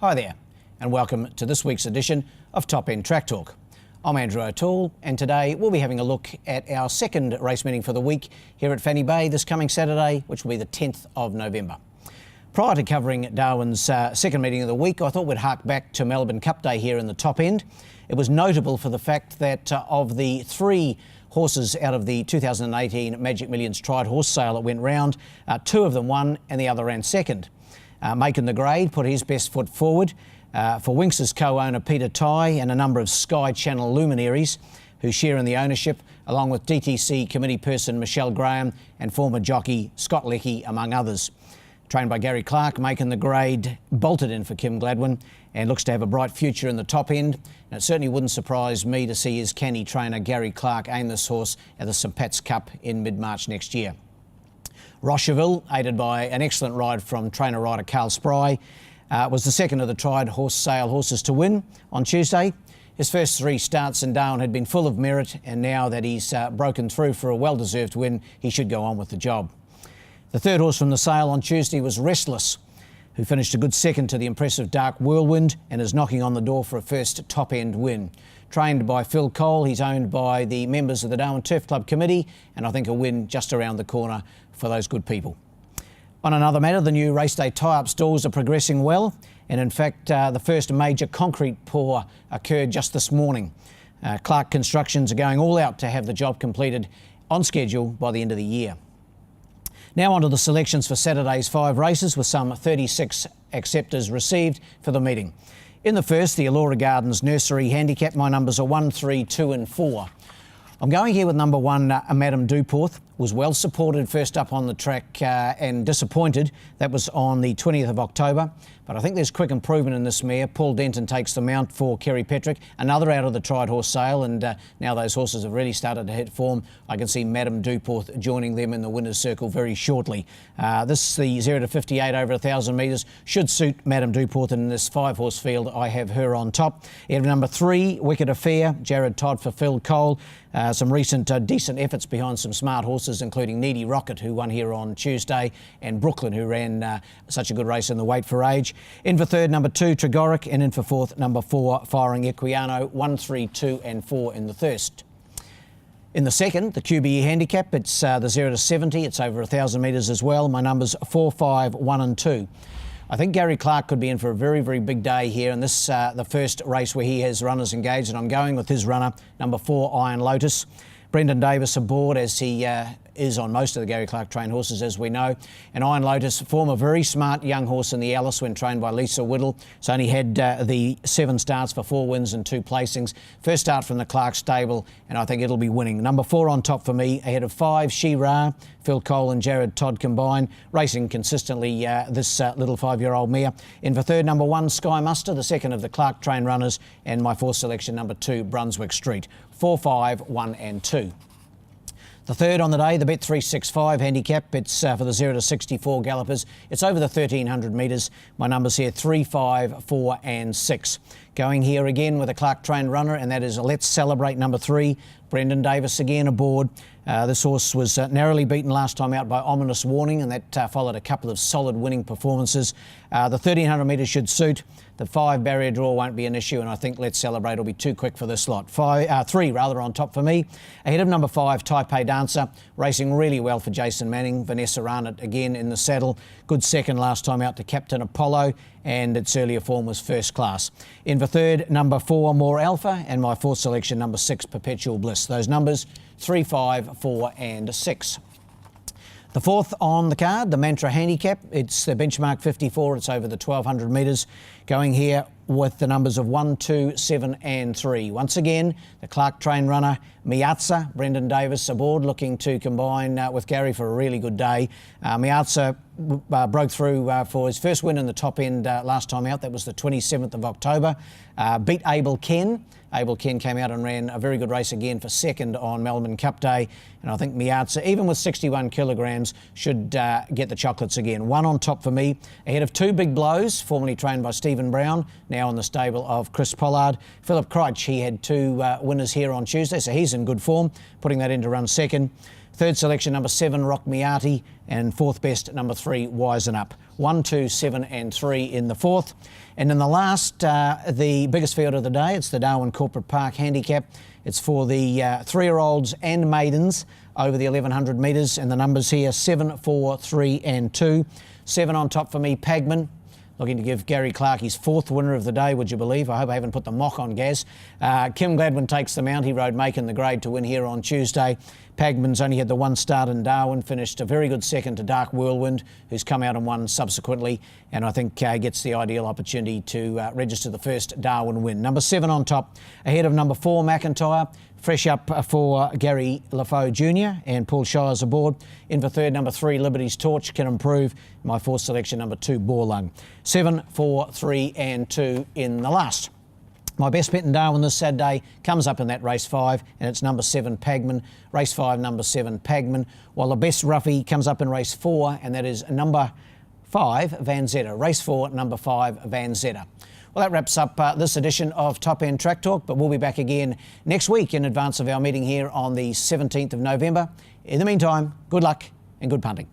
Hi there, and welcome to this week's edition of Top End Track Talk. I'm Andrew O'Toole, and today we'll be having a look at our second race meeting for the week here at Fanny Bay this coming Saturday, which will be the 10th of November. Prior to covering Darwin's second meeting of the week, I thought we'd hark back to Melbourne Cup Day here in the Top End. It was notable for the fact that of the three horses out of the 2018 Magic Millions Tried horse sale that went round, two of them won and the other ran second. Making the grade put his best foot forward for Winx's co-owner Peter Tye and a number of Sky Channel luminaries who share in the ownership, along with DTC committee person Michelle Graham and former jockey Scott Leckie, among others. Trained by Gary Clark, Making the grade bolted in for Kim Gladwin and looks to have a bright future in the Top End. And it certainly wouldn't surprise me to see his canny trainer Gary Clark aim this horse at the St Pat's Cup in mid-March next year. Rocheville, aided by an excellent ride from trainer-rider Carl Spry, was the second of the Tried horse sale horses to win on Tuesday. His first three starts in Darwin had been full of merit, and now that he's broken through for a well-deserved win, he should go on with the job. The third horse from the sale on Tuesday was Restless, who finished a good second to the impressive Dark Whirlwind and is knocking on the door for a first top-end win. Trained by Phil Cole, he's owned by the members of the Darwin Turf Club Committee, and I think a win just around the corner for those good people. On another matter, the new race day tie-up stalls are progressing well, and in fact the first major concrete pour occurred just this morning. Clark Constructions are going all out to have the job completed on schedule by the end of the year. Now on to the selections for Saturday's 5 races, with some 36 acceptors received for the meeting. In the first, the Allura Gardens Nursery Handicap, my numbers are 1, 3, 2 and 4. I'm going here with number 1, Madame Duporth. Was well supported first up on the track and disappointed. That was on the 20th of October. But I think there's quick improvement in this mare. Paul Denton takes the mount for Kerry Petrick, another out of the Tried horse sale, and now those horses have really started to hit form. I can see Madame Duporth joining them in the winner's circle very shortly. The 0 to 58 over 1,000 metres should suit Madame Duporth, and in this 5-horse field I have her on top. Out of number 3, Wicked Affair, Jared Todd for Phil Cole. Some recent decent efforts behind some smart horses, including Needy Rocket, who won here on Tuesday, and Brooklyn, who ran such a good race in the Weight for Age. In for third, number 2, Tregoric, and in for fourth, number 4, Firing Equiano, 1, 3, 2 and 4 in the thirst. In the second, the QBE Handicap, it's the 0 to 70, it's over 1,000 metres as well. My numbers 4, 5, 1 and 2. I think Gary Clark could be in for a very, very big day here, and this the first race where he has runners engaged, and I'm going with his runner, number 4, Iron Lotus. Brendan Davis aboard, as he is on most of the Gary Clark trained horses, as we know. And Iron Lotus, former very smart young horse in the Alice when trained by Lisa Whittle. It's only had the 7 starts for 4 wins and 2 placings. First start from the Clark stable, and I think it'll be winning. Number 4 on top for me, ahead of 5, She-Ra, Phil Cole and Jared Todd combined, racing consistently this little 5-year-old mare. In for third, number 1, Sky Muster, the second of the Clark trained runners, and my fourth selection, number 2, Brunswick Street. 4, 5, 1 and 2. The third on the day, the Bet365 Handicap. It's for the 0 to 64 gallopers. It's over the 1,300 metres. My numbers here, 3, 5, 4 and 6. Going here again with a Clark trained runner, and that is Let's Celebrate, number 3. Brendan Davis again aboard. This horse was narrowly beaten last time out by Ominous Warning, and that followed a couple of solid winning performances. The 1,300 metres should suit. The 5 barrier draw won't be an issue, and I think Let's Celebrate will be too quick for this lot. 3 rather on top for me. Ahead of number 5, Taipei Dancer, racing really well for Jason Manning. Vanessa Arnott again in the saddle. Good second last time out to Captain Apollo, and its earlier form was first class. In for third, number 4, More Alpha, and my fourth selection, number 6, Perpetual Bliss. Those numbers, 3, 5, 4 and 6. The fourth on the card, the Mantra Handicap. It's the benchmark 54. It's over the 1,200 metres. Going here with the numbers of 1, 2, 7 and 3. Once again, the Clark train runner, Miazza, Brendan Davis aboard, looking to combine with Gary for a really good day. Miazza broke through for his first win in the Top End last time out. That was the 27th of October. Beat Abel Ken. Abel Ken came out and ran a very good race again for second on Melbourne Cup Day. And I think Miazza, even with 61 kilograms, should get the chocolates again. 1 on top for me, ahead of 2 Big Blows, formerly trained by Stephen Brown, now in the stable of Chris Pollard. Philip Crouch, he had 2 winners here on Tuesday, so he's in good form, putting that in to run second. Third selection, number 7, Rock Miati, and fourth best, number 3, Wisen Up. 1, 2, 7 and 3 in the fourth. And in the last, the biggest field of the day, it's the Darwin Corporate Park Handicap. It's for the 3-year-olds and maidens over the 1100 metres, and the numbers here, 7, 4, 3 and 2. 7 on top for me, Pagman. Looking to give Gary Clark his 4th winner of the day, would you believe? I hope I haven't put the mock on Gaz. Kim Gladwin takes the mount. He rode Macon the grade to win here on Tuesday. Pagman's only had the 1 start in Darwin, finished a very good second to Dark Whirlwind, who's come out and won subsequently, and I think gets the ideal opportunity to register the first Darwin win. Number 7 on top, ahead of number 4, McIntyre. Fresh up for Gary Lafoe Jr. and Paul Shires aboard. In for third, number 3, Liberty's Torch can improve. My fourth selection, number 2, Borlung. 7, 4, 3 and 2 in the last. My best bet in Darwin this Saturday comes up in that race 5, and it's number 7, Pagman. Race 5, number 7, Pagman. While the best roughie comes up in race 4, and that is number 5, Van Zetta. Race 4, number 5, Van Zetta. Well, that wraps up this edition of Top End Track Talk, but we'll be back again next week in advance of our meeting here on the 17th of November. In the meantime, good luck and good punting.